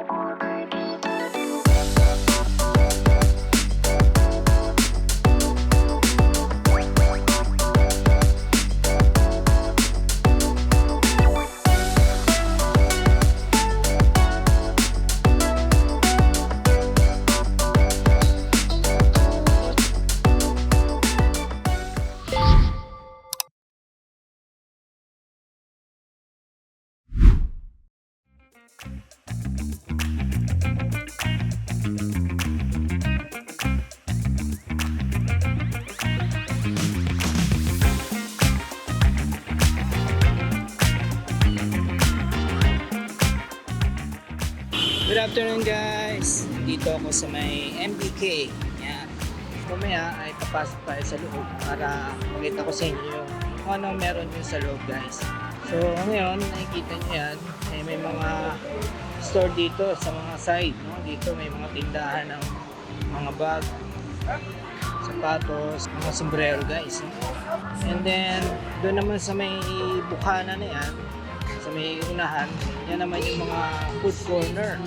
Good afternoon guys! Dito ako sa may MBK. Yan. Kumaya ay papasok tayo sa loob para makita ko sa inyo kung anong meron yun sa loob guys. So ngayon nakikita nyo yan, may mga store dito sa mga side. No? Dito may mga tindahan ng mga bag, sapatos, mga sombrero guys. And then doon naman sa may bukana na yan, sa may unahan, yan naman yung mga food corner.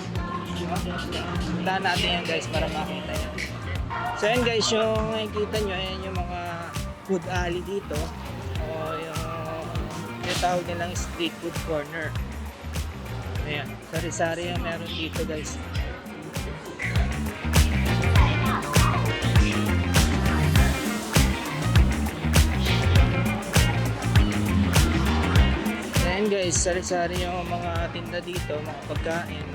Puntahan natin yan guys para makita nyo. So yan guys, yung nakikita nyo, yan yung mga food alley dito. O yung tawag nilang street food corner. Ayan, sari-sari yung meron dito guys. Ayan guys, sari-sari yung mga tinda dito, mga pagkain.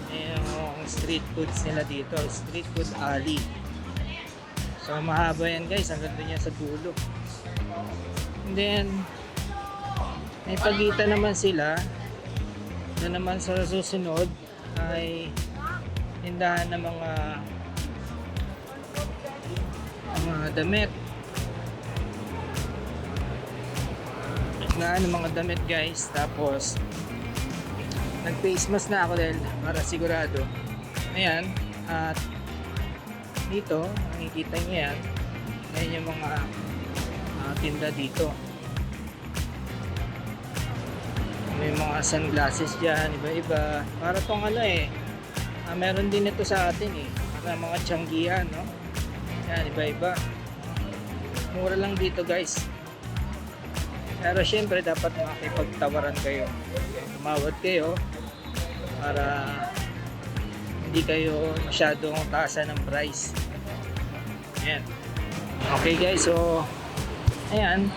Ayan yung street foods nila dito, street food alley. So mahaba yan guys, hanggang doon yan sa dulo. And then may pagitan naman sila. Doon naman sa susunod ay tindahan ng mga damit. Mga damit guys. Tapos nag face mask na ako dahil para sigurado. Ayan. At dito nakikita nyo yan. Ayan yung mga tinda dito. May mga sunglasses dyan, iba-iba. Para tong meron din ito sa atin para mga tiyanggihan, no? Yan, iba-iba. Mura lang dito guys. Pero syempre dapat makipagtawaran kayo. Tumawad kayo para hindi kayo masyadong taasan ng price. Ayan. Okay guys, so ayan.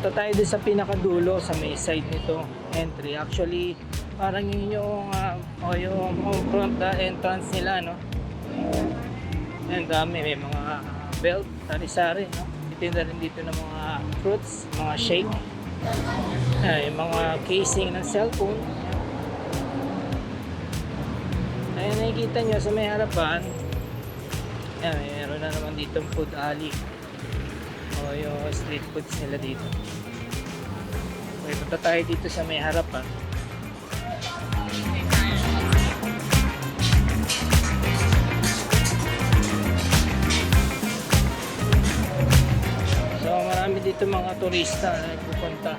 Ito tayo din sa pinakadulo sa may side nito entry. Actually, parang yun yung front entrance nila, no? Ayan, dami. May mga belt, sari-sari, no? Titinda rin dito ng mga fruits, mga shake. Ayan, yung mga casing ng cellphone. Ayan, nakikita nyo sa may harapan. Ayan, mayroon na naman dito food alley. O yung street foods nila dito. Okay, punta tayo dito sa may harapan. So marami dito mga turista na nagpupunta.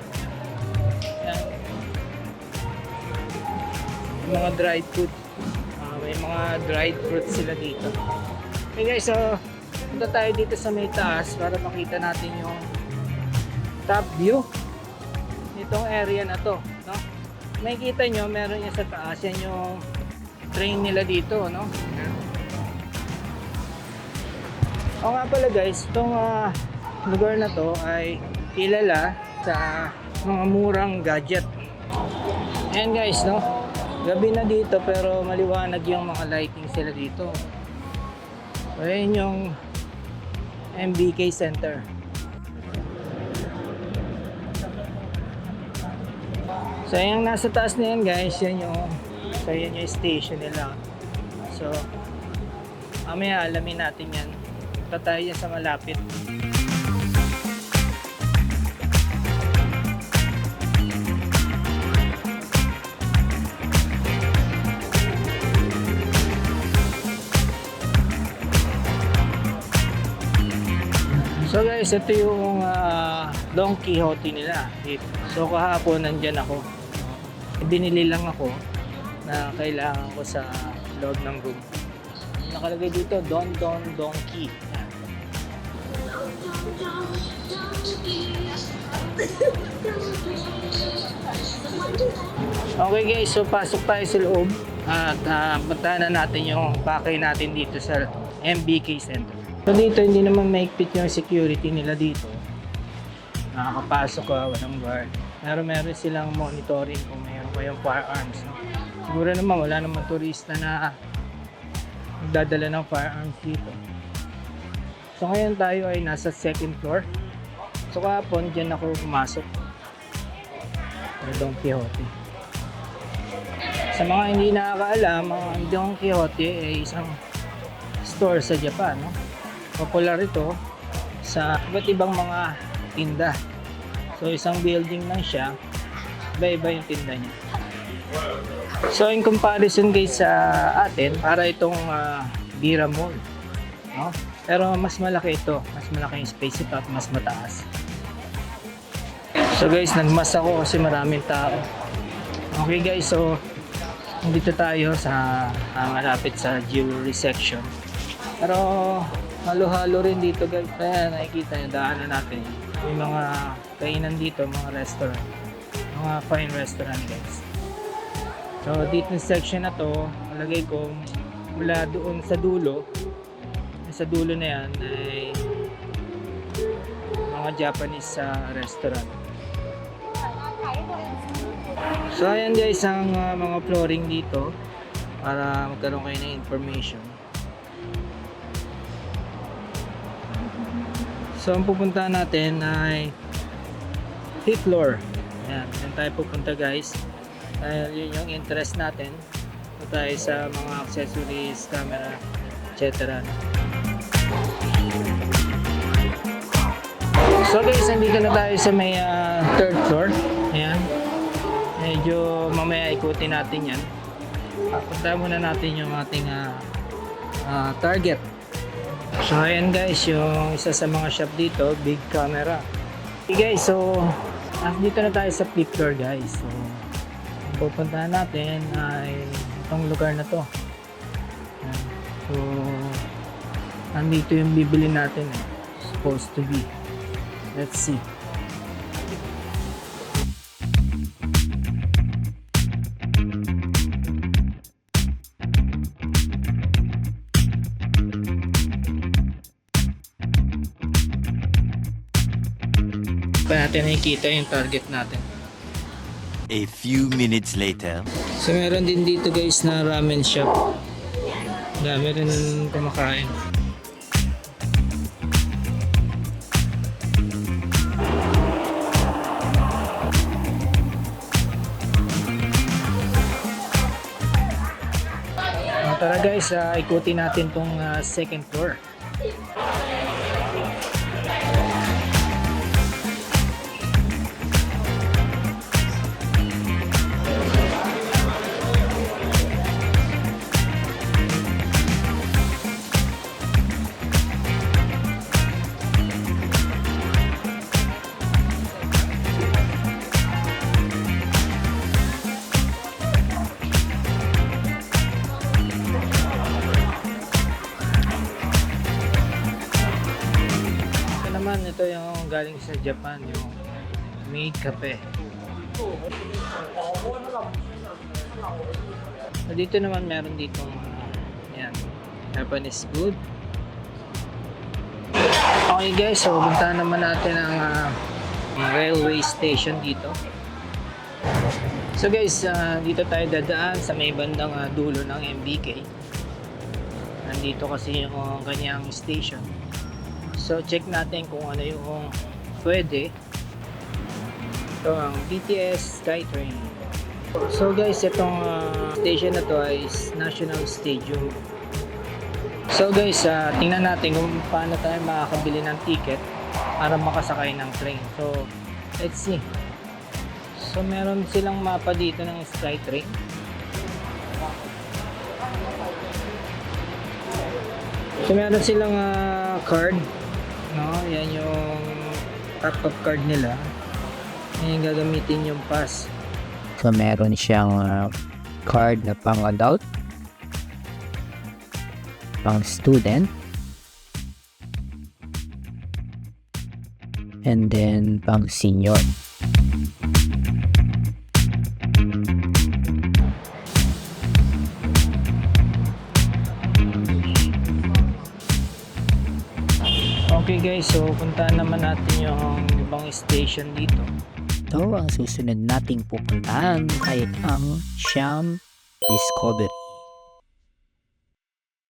Yan. Mga dried food. May mga dried fruits sila dito. Okay guys, so punta tayo dito sa may taas para makita natin yung top view nitong area na to, no? Makikita nyo, meron yan sa taas, yan yung train nila dito, no? O nga pala guys, itong lugar na to ay kilala sa mga murang gadget. Ayan guys, no? Gabi na dito pero maliwanag yung mga lighting sila dito. Ayan yung MBK Center. So yung nasa taas na yan guys, yan yung station nila. So mamaya alamin natin yan. Punta tayo yan sa malapit. So guys, ito yung Don Quixote nila dito. So kahapon nandyan ako. Binili lang ako na kailangan ko sa loob ng room. Nakalagay dito, Don Don Donkey. Yan. Okay guys, so pasok tayo sa loob at puntahan na natin yung pakay natin dito sa MBK Center. So dito hindi naman maigpit yung security nila dito. Nakakapasok ka, walang guard. Pero meron silang monitoring kung mayroon kayong firearms. No? Siguro naman wala naman turista na magdadala ng firearms dito. So ngayon tayo ay nasa second floor. So kahapon dyan ako pumasok. Don Quixote. Sa mga hindi nakakaalam, ang Don Quixote ay isang store sa Japan. No? Popular ito sa iba't ibang mga tinda. So isang building lang siya, iba-iba yung tinda niya. So in comparison guys sa atin, para itong Bira Mall. No? Pero mas malaki ito, mas malaki yung space ito at mas mataas. So guys, nagmas ako kasi maraming tao. Okay guys, so dito tayo sa malapit sa jewelry section. Pero halo-halo rin dito guys. Kaya nakikita nyo, daanan natin. May mga kainan dito, mga restaurant. Mga fine restaurant guys. So dito yung section na to, malagay ko mula doon sa dulo. Sa dulo na yan ay mga Japanese restaurant. So ayan guys ang mga flooring dito para magkaroon kayo ng information. So ang pupuntahan natin ay 5th floor. Ayan, yan tayo pupunta guys. Dahil yun yung interest natin. Ito tayo sa mga accessories, camera, etc. So guys, nandito na tayo sa may 3rd floor. Ayan. Medyo mamaya ikutin natin yan. Punta muna natin yung ating target. So ayan guys, yung isa sa mga shop dito, big camera. Okay guys, so dito na tayo sa 5th floor guys. So pupuntahan natin ay itong lugar na to. Ayan. So nandito yung bibili natin supposed to be. Let's see. Pa natin nakikita yung target natin. A few minutes later. So meron din dito guys na ramen shop. Dami rin kumakain. Tara guys, ikutin natin tong 2nd floor. Ito yung galing sa Japan, yung made cafe. So, dito naman meron ditong yan, Japanese food. Okay guys, so puntahan naman natin ang railway station dito. So guys, dito tayo dadaan sa may bandang dulo ng MBK. Nandito kasi yung kanyang station. So check natin kung ano yung pwede. Ito ang BTS Skytrain. So guys, itong station na to ay National Stadium. So guys, tingnan natin kung paano tayo makakabili ng ticket para makasakay ng train. So let's see. So meron silang mapa dito ng Skytrain. So meron silang card. No, yan yung top-up card nila. Yan yung gagamitin yung pass. So meron siyang card na pang adult, pang student, and then pang senior. Okay guys, so puntahan naman natin yung ibang station dito. Ito ang susunod nating pupuntahan ay ang Siam Discovery.